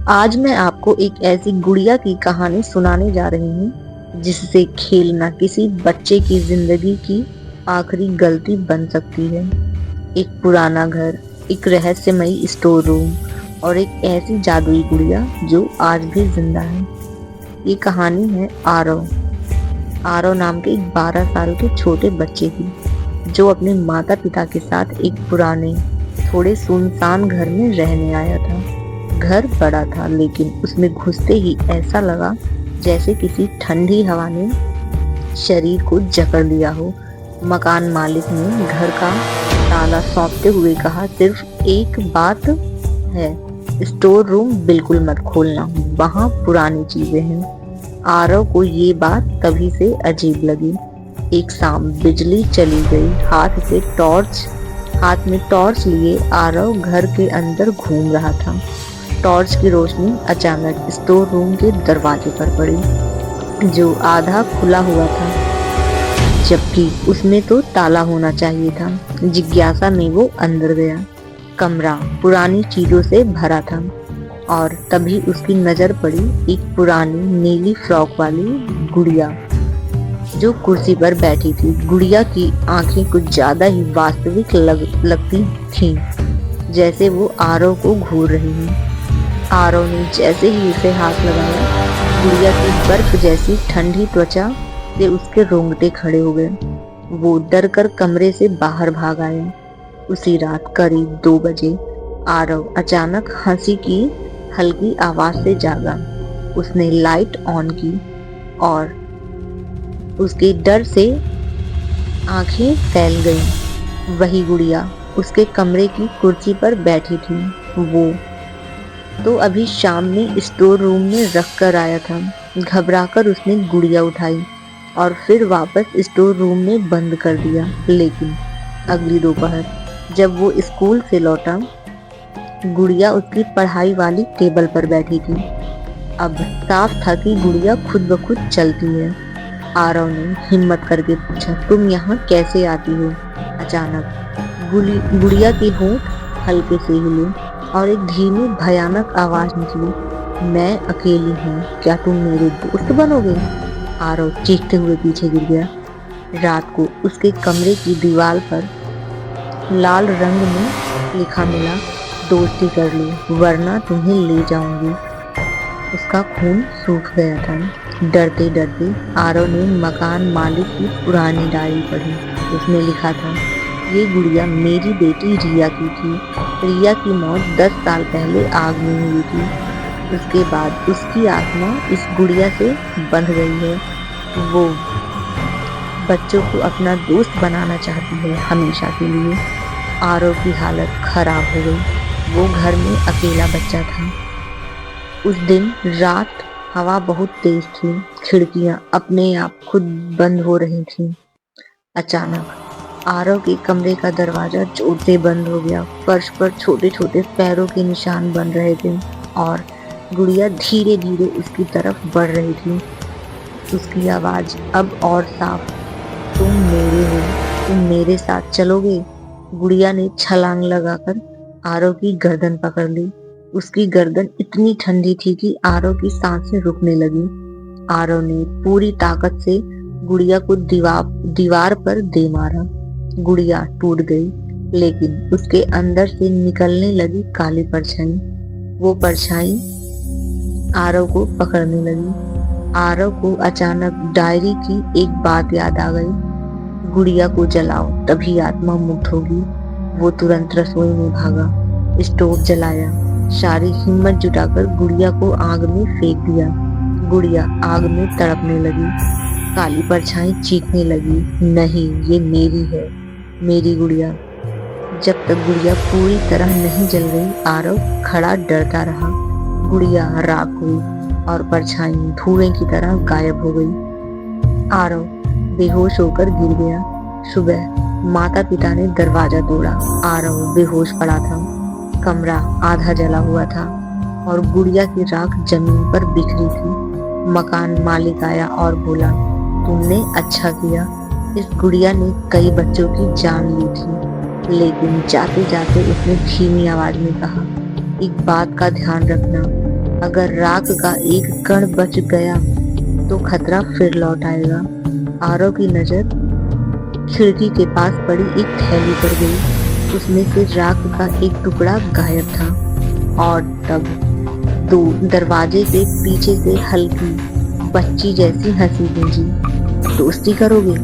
आज मैं आपको एक ऐसी गुड़िया की कहानी सुनाने जा रही हूँ जिससे खेलना किसी बच्चे की जिंदगी की आखिरी गलती बन सकती है। एक पुराना घर, एक रहस्यमयी स्टोर रूम और एक ऐसी जादुई गुड़िया जो आज भी जिंदा है। ये कहानी है आरव। आरव नाम के एक 12 साल के छोटे बच्चे की, जो अपने माता पिता के साथ एक पुराने, थोड़े सुनसान घर में रहने आया था। घर बड़ा था, लेकिन उसमें घुसते ही ऐसा लगा जैसे किसी ठंडी हवा ने शरीर को जकड़ लिया हो। मकान मालिक ने घर का ताला सौंपते हुए कहा, सिर्फ एक बात है, स्टोर रूम बिल्कुल मत खोलना, वहाँ पुरानी चीजें हैं। आरव को ये बात तभी से अजीब लगी। एक शाम बिजली चली गई। हाथ में टॉर्च लिए आरव घर के अंदर घूम रहा था। टॉर्च की रोशनी अचानक स्टोर रूम के दरवाजे पर पड़ी, जो आधा खुला हुआ था, जबकि उसमें तो ताला होना चाहिए था। जिज्ञासा में वो अंदर गया। कमरा पुरानी चीजों से भरा था और तभी उसकी नजर पड़ी एक पुरानी नीली फ्रॉक वाली गुड़िया जो कुर्सी पर बैठी थी। गुड़िया की आंखें कुछ ज्यादा ही वास्तविक लगती थीं, जैसे वो आरव को घूर रही है। आरव ने जैसे ही उसे हाथ लगाया, गुड़िया की बर्फ जैसी ठंडी त्वचा से उसके रोंगटे खड़े हो गए। वो डर कर कमरे से बाहर भाग आया। उसी रात करीब 2 बजे आरव अचानक हंसी की हल्की आवाज से जागा। उसने लाइट ऑन की और उसके डर से आंखें फैल गईं। वही गुड़िया उसके कमरे की कुर्सी पर बैठी थी। वो तो अभी शाम में स्टोर रूम में रख कर आया था। घबराकर उसने गुड़िया उठाई और फिर वापस स्टोर रूम में बंद कर दिया। लेकिन अगली दोपहर जब वो स्कूल से लौटा, गुड़िया उसकी पढ़ाई वाली टेबल पर बैठी थी। अब साफ था कि गुड़िया खुद ब खुद चलती है। आरव ने हिम्मत करके पूछा, तुम यहाँ कैसे आती हो? अचानक गुड़िया की होंठ हल्के से हिले और एक धीमी भयानक आवाज निकली, मैं अकेली हूँ, क्या तुम मेरे दोस्त बनोगे? आरव चीखते हुए पीछे गिर गया। रात को उसके कमरे की दीवार पर लाल रंग में लिखा मिला, दोस्ती कर लो वरना तुम्हें ले जाऊंगी। उसका खून सूख गया था। डरते डरते आरव ने मकान मालिक की पुरानी डायरी पढ़ी। उसमें लिखा था, ये गुड़िया मेरी बेटी रिया की थी। रिया की मौत 10 साल पहले आग में हुई थी। उसके बाद उसकी आत्मा इस गुड़िया से बंध गई है। वो बच्चों को अपना दोस्त बनाना चाहती है हमेशा के लिए। आरव की हालत खराब हो गई। वो घर में अकेला बच्चा था। उस दिन रात हवा बहुत तेज थी। खिड़कियां अपने आप खुद बंद हो रही थीं। अचानक आरव के कमरे का दरवाजा जोर से बंद हो गया। फर्श पर छोटे छोटे पैरों के निशान बन रहे थे और गुड़िया धीरे धीरे उसकी तरफ बढ़ रही थी। उसकी आवाज अब और साफ, तुम मेरे हो, तुम मेरे साथ चलोगे? गुड़िया ने छलांग लगाकर आरव की गर्दन पकड़ ली। उसकी गर्दन इतनी ठंडी थी कि आरव की सांसें रुकने लगी। आरव ने पूरी ताकत से गुड़िया को दीवार पर दे मारा। गुड़िया टूट गई, लेकिन उसके अंदर से निकलने लगी काली परछाई। वो परछाई आरव को पकड़ने लगी। आरव को अचानक डायरी की एक बात याद आ गई, गुड़िया को जलाओ तभी आत्मा मुक्त होगी। वो तुरंत रसोई में भागा, स्टोव जलाया, सारी हिम्मत जुटाकर गुड़िया को आग में फेंक दिया। गुड़िया आग में तड़पने लगी। काली परछाई चीखने लगी, नहीं, ये मेरी है, मेरी गुड़िया। जब तक गुड़िया पूरी तरह नहीं जल गई, आरव खड़ा डरता रहा। गुड़िया राख हुई और परछाई धुएं की तरह गायब हो गई। आरव बेहोश होकर गिर गया। सुबह माता पिता ने दरवाजा तोड़ा। आरव बेहोश पड़ा था। कमरा आधा जला हुआ था और गुड़िया की राख जमीन पर बिखरी थी। मकान मालिक आया और बोला, तुमने अच्छा किया। इस गुड़िया ने कई बच्चों की जान ली थी। लेकिन जाते जाते उसने धीमी आवाज में कहा, एक बात का ध्यान रखना, अगर राख का एक कण बच गया तो खतरा फिर लौट आएगा। आरव की नजर खिड़की के पास पड़ी एक थैली पर गई। उसमें से राख का एक टुकड़ा गायब था। और तब दरवाजे के पीछे से हल्की बच्ची जैसी हंसी गूंजी। दोस्ती करोगे?